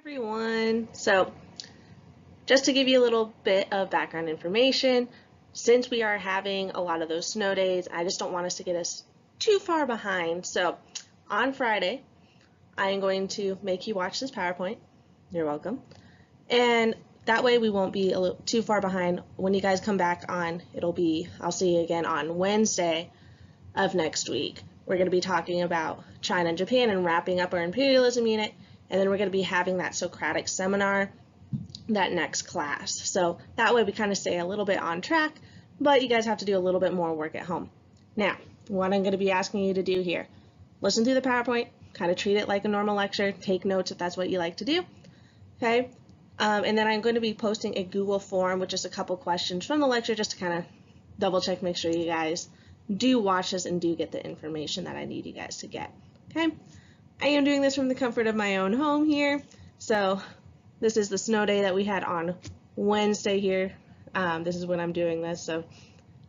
Everyone. So just to give you a little bit of background information, since we are having a lot of those snow days, I just don't want us to get us too far behind. So on Friday, I am going to make you watch this PowerPoint. You're welcome. And that way we won't be too far behind. When you guys come back on, I'll see you again on Wednesday of next week. We're going to be talking about China and Japan and wrapping up our imperialism unit. And then we're going to be having that Socratic seminar that next class. So that way we kind of stay a little bit on track, but you guys have to do a little bit more work at home. Now, what I'm going to be asking you to do here, listen through the PowerPoint, kind of treat it like a normal lecture, take notes if that's what you like to do, okay? And then I'm going to be posting a Google form with just a couple questions from the lecture just to kind of double check, make sure you guys do watch this and do get the information that I need you guys to get, okay? I am doing this from the comfort of my own home here. So this is the snow day that we had on Wednesday here. This is when I'm doing this. So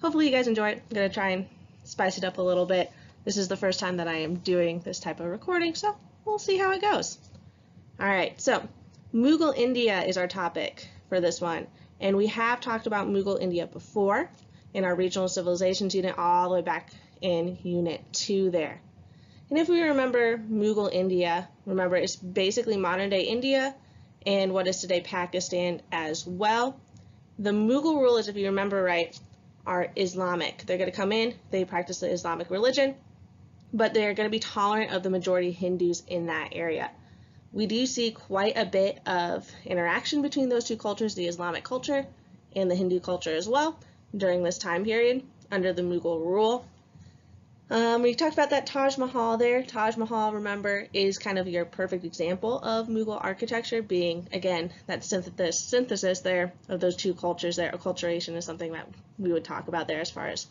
hopefully you guys enjoy it. I'm going to try and spice it up a little bit. This is the first time that I am doing this type of recording, so we'll see how it goes. All right, so Mughal India is our topic for this one. And we have talked about Mughal India before in our regional civilizations unit all the way back in unit 2 there. And if we remember Mughal India, remember it's basically modern day India and what is today Pakistan as well. The Mughal rulers, if you remember right, are Islamic. They're going to come in, they practice the Islamic religion, but they're going to be tolerant of the majority Hindus in that area. We do see quite a bit of interaction between those two cultures, the Islamic culture and the Hindu culture as well, during this time period under the Mughal rule. We talked about that Taj Mahal there. Taj Mahal, remember, is kind of your perfect example of Mughal architecture, being, again, that synthesis there of those two cultures there. Acculturation is something that we would talk about there as far as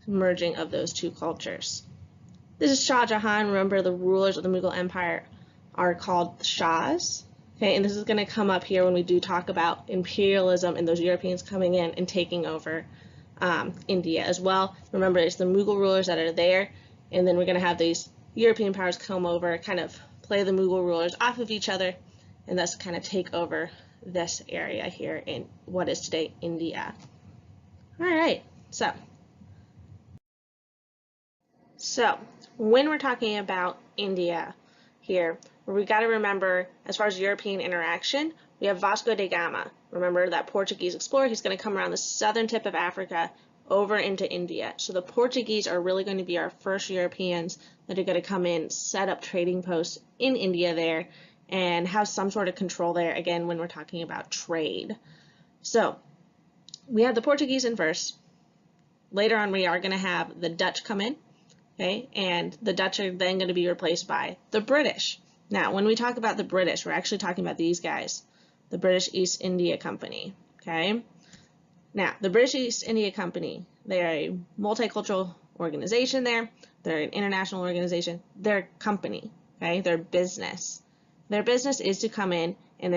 merging of those two cultures. This is Shah Jahan. Remember, the rulers of the Mughal Empire are called Shahs. Okay, and this is going to come up here when we do talk about imperialism and those Europeans coming in and taking over India as well. Remember, it's the Mughal rulers that are there, and then we're going to have these European powers come over, kind of play the Mughal rulers off of each other, and thus kind of take over this area here in what is today India. All right, so when we're talking about India here, we got to remember, as far as European interaction, we have Vasco da Gama. Remember that Portuguese explorer, he's going to come around the southern tip of Africa over into India. So the Portuguese are really going to be our first Europeans that are going to come in, set up trading posts in India there, and have some sort of control there, again, when we're talking about trade. So we have the Portuguese in first. Later on, we are going to have the Dutch come in, okay, and the Dutch are then going to be replaced by the British. Now, when we talk about the British, we're actually talking about these guys, the British East India Company, okay? Now, the British East India Company, they're a multicultural organization there. They're an international organization. They're a company, okay? They're business. Their business is to come in and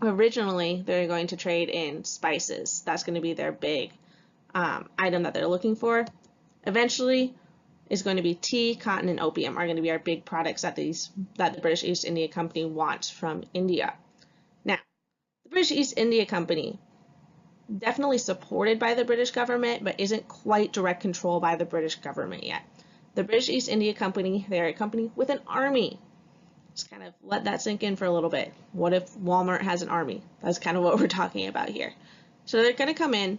originally, they're going to trade in spices. That's going to be their big item that they're looking for. Eventually, is going to be tea, cotton, and opium are going to be our big products that the British East India Company wants from India. Now, the British East India Company, definitely supported by the British government, but isn't quite direct control by the British government yet. The British East India Company, they're a company with an army. Just kind of let that sink in for a little bit. What if Walmart has an army? That's kind of what we're talking about here. So they're going to come in.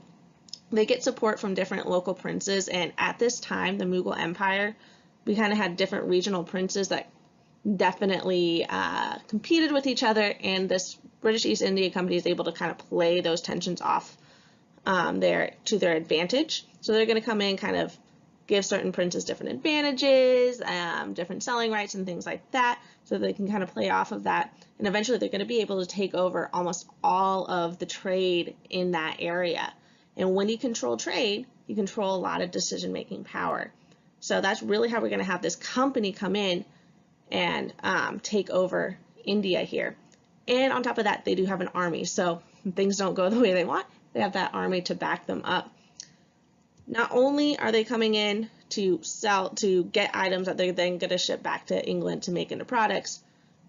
They get support from different local princes, and at this time, the Mughal Empire, we kind of had different regional princes that definitely competed with each other, and this British East India Company is able to kind of play those tensions off to their advantage. So they're going to come in, kind of give certain princes different advantages, different selling rights and things like that, so they can kind of play off of that, and eventually they're going to be able to take over almost all of the trade in that area. And when you control trade, you control a lot of decision-making power. So that's really how we're going to have this company come in and take over India here. And on top of that, they do have an army. So when things don't go the way they want, they have that army to back them up. Not only are they coming in to get items that they're then going to ship back to England to make into products,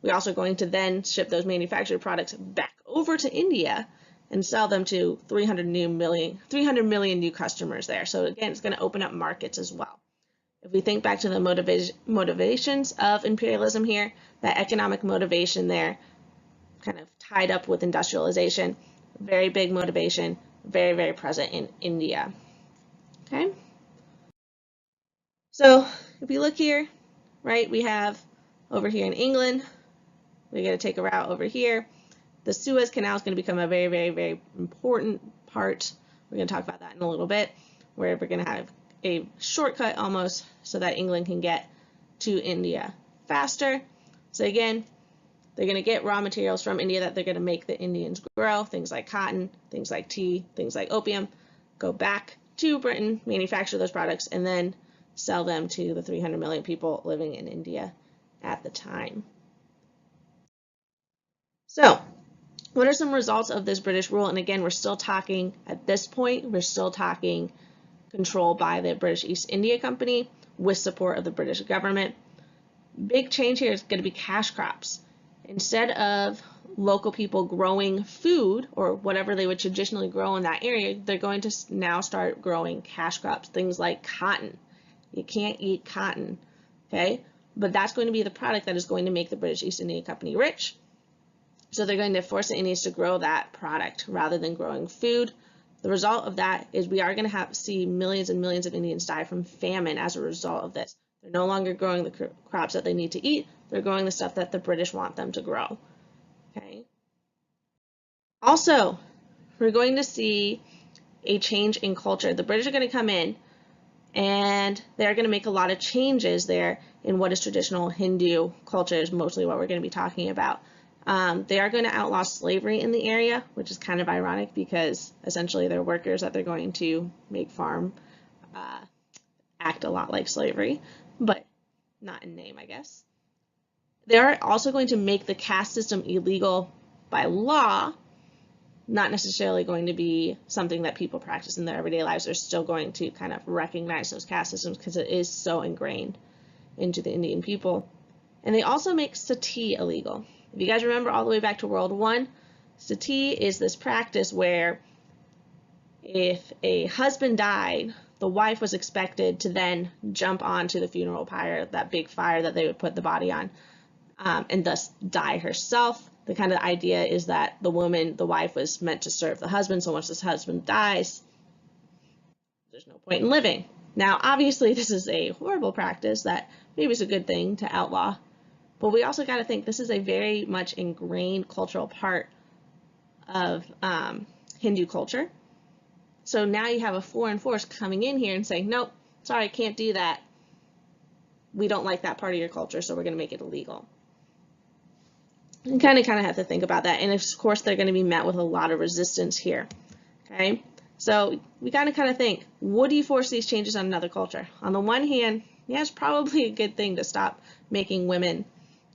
we're also going to then ship those manufactured products back over to India and sell them to 300 million new customers there. So again, it's going to open up markets as well. If we think back to the motivations of imperialism here, that economic motivation there kind of tied up with industrialization, very big motivation, very, very present in India. Okay. So if you look here, right, we have over here in England, we're going to take a route over here. The Suez Canal is going to become a very, very, very important part. We're going to talk about that in a little bit, where we're going to have a shortcut almost so that England can get to India faster. So again, they're going to get raw materials from India that they're going to make the Indians grow, things like cotton, things like tea, things like opium, go back to Britain, manufacture those products, and then sell them to the 300 million people living in India at the time. So, what are some results of this British rule? And again, we're still talking, at this point, we're still talking control by the British East India Company with support of the British government. Big change here is going to be cash crops. Instead of local people growing food or whatever they would traditionally grow in that area, they're going to now start growing cash crops, things like cotton. You can't eat cotton, okay? But that's going to be the product that is going to make the British East India Company rich. So they're going to force the Indians to grow that product rather than growing food. The result of that is we are going to see millions and millions of Indians die from famine as a result of this. They're no longer growing the crops that they need to eat. They're growing the stuff that the British want them to grow. Okay. Also, we're going to see a change in culture. The British are going to come in and they're going to make a lot of changes there in what is traditional Hindu culture is mostly what we're going to be talking about. They are going to outlaw slavery in the area, which is kind of ironic because essentially they're workers that they're going to make farm act a lot like slavery, but not in name, I guess. They are also going to make the caste system illegal by law, not necessarily going to be something that people practice in their everyday lives. They're still going to kind of recognize those caste systems because it is so ingrained into the Indian people. And they also make sati illegal. If you guys remember all the way back to World War I, sati is this practice where if a husband died, the wife was expected to then jump onto the funeral pyre, that big fire that they would put the body on, and thus die herself. The kind of idea is that the woman, the wife, was meant to serve the husband, so once this husband dies, there's no point in living. Now, obviously, this is a horrible practice that maybe is a good thing to outlaw, but we also got to think this is a very much ingrained cultural part of Hindu culture. So now you have a foreign force coming in here and saying, nope, sorry, can't do that. We don't like that part of your culture, so we're going to make it illegal. You kind of have to think about that. And of course, they're going to be met with a lot of resistance here. Okay, so we got to kind of think, would you force these changes on another culture? On the one hand, yeah, it's probably a good thing to stop making women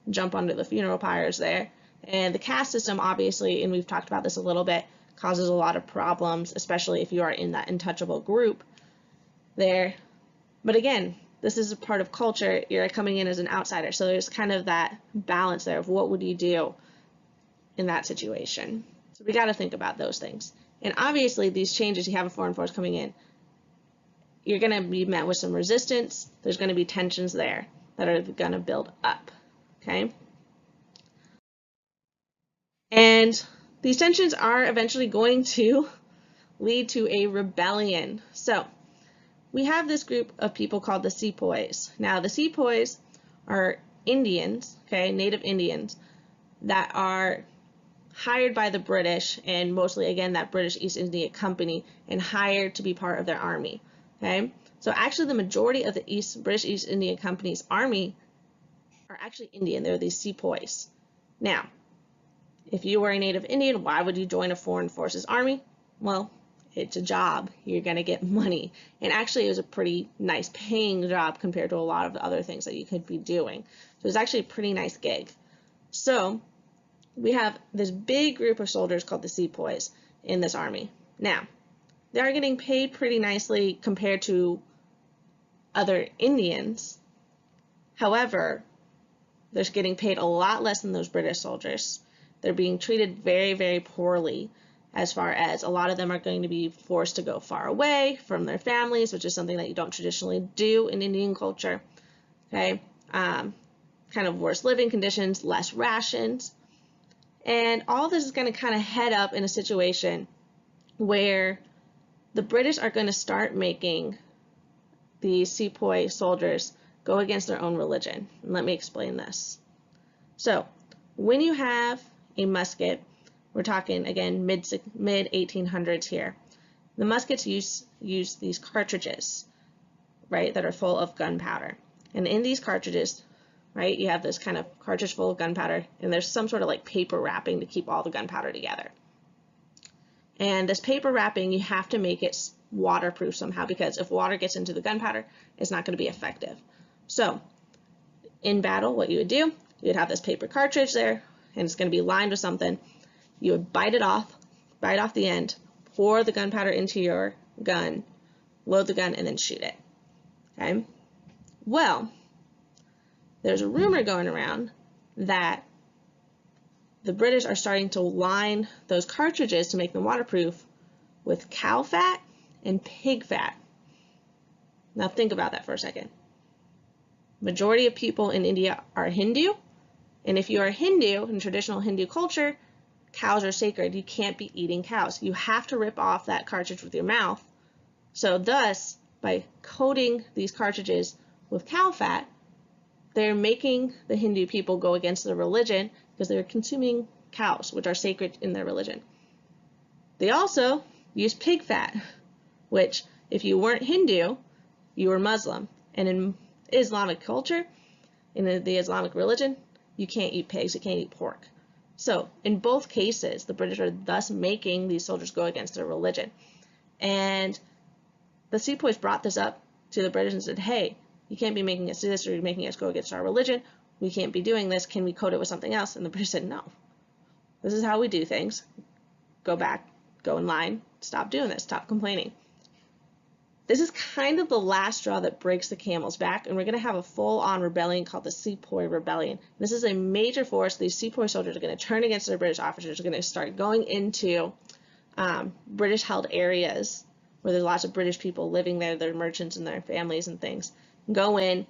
jump onto the funeral pyres there. And the caste system, obviously, and we've talked about this a little bit, causes a lot of problems, especially if you are in that untouchable group there. But again, this is a part of culture. You're coming in as an outsider. So there's kind of that balance there of what would you do in that situation. So we got to think about those things. And obviously, these changes, you have a foreign force coming in, you're going to be met with some resistance. There's going to be tensions there that are going to build up. Okay? And these tensions are eventually going to lead to a rebellion. So we have this group of people called the sepoys. Now, the sepoys are Indians, okay, native Indians, that are hired by the British, and mostly, again, that British East India Company, and hired to be part of their army, okay? So actually, the majority of the British East India Company's army are actually Indian. They're these sepoys. Now, if you were a native Indian, why would you join a foreign forces army? Well, it's a job. You're going to get money. And actually, it was a pretty nice paying job compared to a lot of the other things that you could be doing. So it's actually a pretty nice gig. So we have this big group of soldiers called the sepoys in this army. Now, they are getting paid pretty nicely compared to other Indians. However, They're getting paid a lot less than those British soldiers. They're being treated very, very poorly, as far as a lot of them are going to be forced to go far away from their families, which is something that you don't traditionally do in Indian culture. Okay, kind of worse living conditions, less rations, and all this is going to kind of head up in a situation where the British are going to start making these sepoy soldiers go against their own religion. And let me explain this. So when you have a musket, we're talking again mid 1800s here. The muskets use these cartridges, right, that are full of gunpowder. And in these cartridges, right, you have this kind of cartridge full of gunpowder, and there's some sort of like paper wrapping to keep all the gunpowder together. And this paper wrapping, you have to make it waterproof somehow, because if water gets into the gunpowder, it's not going to be effective. So in battle, what you would do, you would have this paper cartridge there, and it's going to be lined with something. You would bite off the end, pour the gunpowder into your gun, load the gun, and then shoot it. Okay? Well, there's a rumor going around that the British are starting to line those cartridges to make them waterproof with cow fat and pig fat. Now think about that for a second. Majority of people in India are Hindu, and if you are Hindu, in traditional Hindu culture, cows are sacred. You can't be eating cows. You have to rip off that cartridge with your mouth. So thus, by coating these cartridges with cow fat, they're making the Hindu people go against their religion because they're consuming cows, which are sacred in their religion. They also use pig fat, which if you weren't Hindu, you were Muslim. And in Islamic culture, in the Islamic religion, you can't eat pigs, you can't eat pork. So in both cases, the British are thus making these soldiers go against their religion. And the sepoys brought this up to the British and said, hey, you can't be making us do this, or you're making us go against our religion. We can't be doing this. Can we coat it with something else? And the British said, no. This is how we do things. Go back, go in line, stop doing this, stop complaining. This is kind of the last straw that breaks the camel's back, and we're going to have a full-on rebellion called the Sepoy Rebellion. This is a major force. These sepoy soldiers are going to turn against their British officers. They're going to start going into British-held areas where there's lots of British people living there, their merchants and their families and things. Go in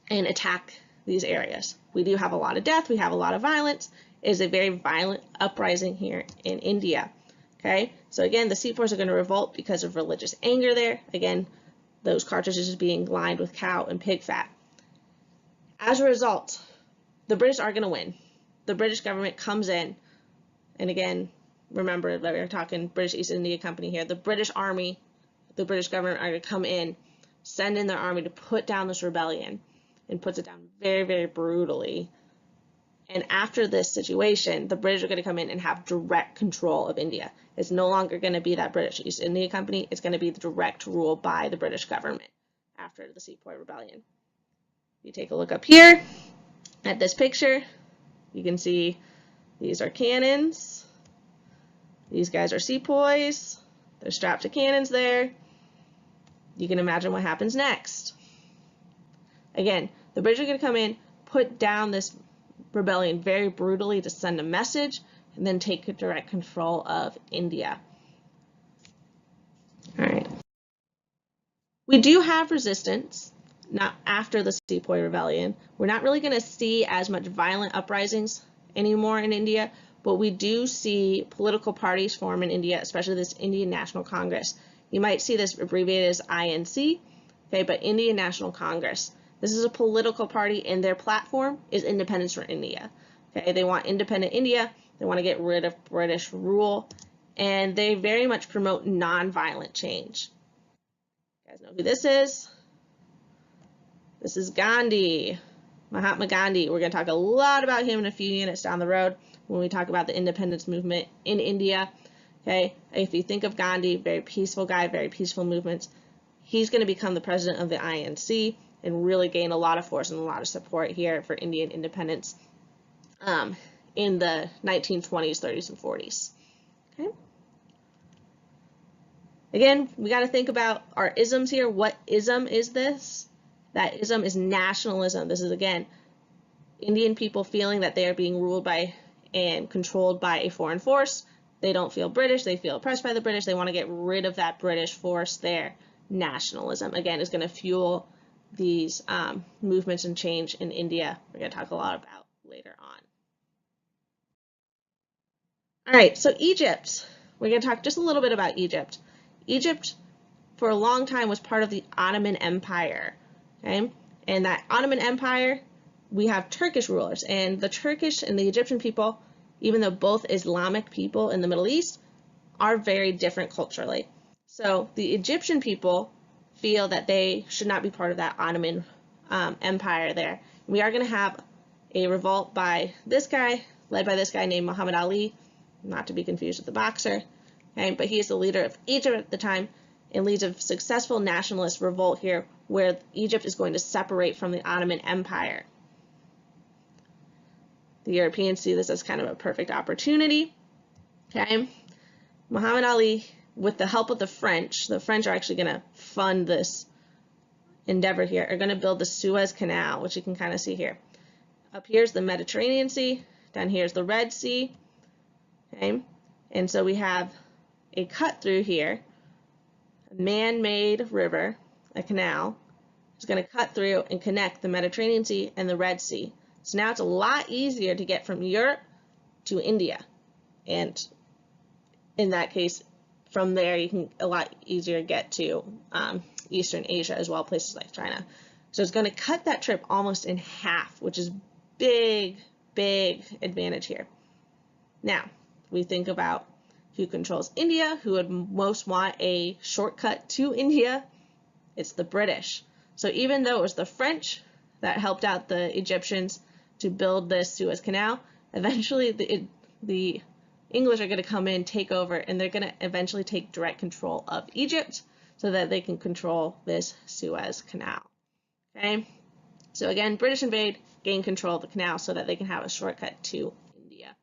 and attack these areas. We do have a lot of death. We have a lot of violence. It is a very violent uprising here in India. Okay, so again, the sepoys are going to revolt because of religious anger there. Again, those cartridges being lined with cow and pig fat. As a result, the British are going to win. The British government comes in, and again, remember that we're talking British East India Company here. The British Army, the British government are going to come in, send in their army to put down this rebellion, and puts it down very, very brutally. And after this situation, the British are going to come in and have direct control of India. It's no longer going to be that British East India Company. It's going to be the direct rule by the British government after the Sepoy Rebellion. You take a look up here at this picture. You can see these are cannons. These guys are sepoys. They're strapped to cannons there. You can imagine what happens next. Again, the British are going to come in, put down this rebellion very brutally to send a message, and then take direct control of India. All right. We do have resistance, not after the Sepoy Rebellion. We're not really going to see as much violent uprisings anymore in India, but we do see political parties form in India, especially this Indian National Congress. You might see this abbreviated as INC, okay, but Indian National Congress. This is a political party, and their platform is independence for India. Okay, they want independent India. They want to get rid of British rule, and they very much promote nonviolent change. You guys know who this is? This is Gandhi, Mahatma Gandhi. We're going to talk a lot about him in a few units down the road when we talk about the independence movement in India. Okay, if you think of Gandhi, very peaceful guy, very peaceful movements, he's going to become the president of the INC and really gain a lot of force and a lot of support here for Indian independence in the 1920s, 30s, and 40s. Okay. Again, we got to think about our isms here. What ism is this? That ism is nationalism. This is, again, Indian people feeling that they are being ruled by and controlled by a foreign force. They don't feel British, they feel oppressed by the British, they want to get rid of that British force there. Nationalism, again, is going to fuel these movements and change in India. We're going to talk a lot about later on. All right, so Egypt. We're going to talk just a little bit about Egypt. Egypt, for a long time, was part of the Ottoman Empire. Okay, and that Ottoman Empire, we have Turkish rulers, and the Turkish and the Egyptian people, even though both Islamic people in the Middle East, are very different culturally. So the Egyptian people feel that they should not be part of that Ottoman Empire there. We are going to have a revolt by this guy, led by this guy named Muhammad Ali, not to be confused with the boxer, okay? But he is the leader of Egypt at the time and leads a successful nationalist revolt here where Egypt is going to separate from the Ottoman Empire. The Europeans see this as kind of a perfect opportunity, okay? Muhammad Ali, with the help of the French are actually going to fund this endeavor here, are going to build the Suez Canal, which you can kind of see here. Up here's the Mediterranean Sea, down here's the Red Sea, okay? And so we have a cut through here, a man-made river, a canal, is going to cut through and connect the Mediterranean Sea and the Red Sea. So now it's a lot easier to get from Europe to India. And in that case, from there you can a lot easier get to Eastern Asia as well, places like China. So it's going to cut that trip almost in half, which is big advantage here. Now, we think about who controls India, who would most want a shortcut to India. It's the British. So even though it was the French that helped out the Egyptians to build this Suez Canal, eventually the English are going to come in, take over, and they're going to eventually take direct control of Egypt so that they can control this Suez Canal. Okay? So again, British invade, gain control of the canal so that they can have a shortcut to India.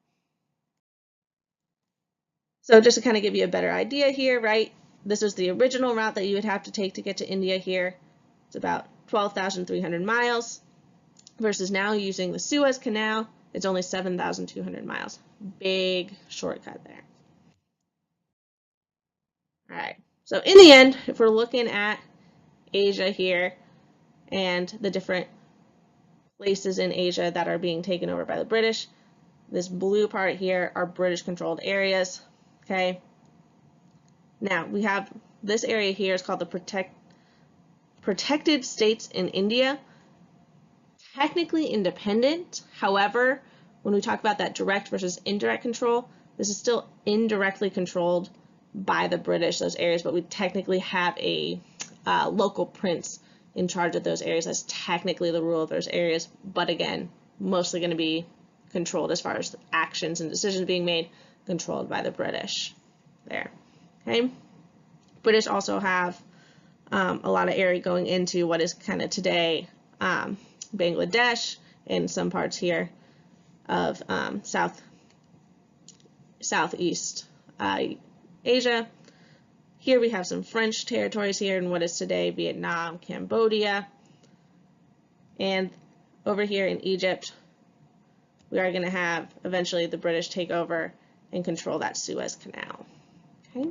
So just to kind of give you a better idea here, right? This was the original route that you would have to take to get to India here. It's about 12,300 miles versus now using the Suez Canal, it's only 7,200 miles. Big shortcut there. All right, so in the end, if we're looking at Asia here and the different places in Asia that are being taken over by the British, this blue part here are British controlled areas, okay? Now we have this area here is called the Protected States in India. Technically independent, however, when we talk about that direct versus indirect control, this is still indirectly controlled by the British, those areas, but we technically have a local prince in charge of those areas. That's technically the rule of those areas, but again, mostly going to be controlled as far as actions and decisions being made, controlled by the British there. Okay. British also have a lot of area going into what is kind of today Bangladesh and some parts here of Southeast Asia. Here we have some French territories here in what is today Vietnam, Cambodia. And over here in Egypt, we are going to have eventually the British take over and control that Suez Canal. Okay.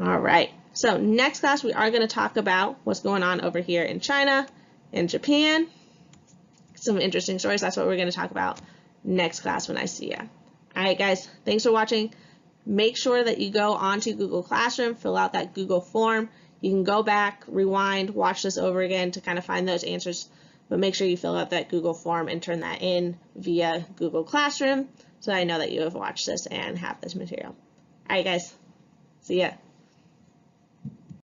All right. So next class, we are going to talk about what's going on over here in China and Japan. Some interesting stories. That's what we're going to talk about next class when I see you. All right, guys. Thanks for watching. Make sure that you go onto Google Classroom, fill out that Google form. You can go back, rewind, watch this over again to kind of find those answers, but make sure you fill out that Google form and turn that in via Google Classroom so I know that you have watched this and have this material. All right, guys. See ya.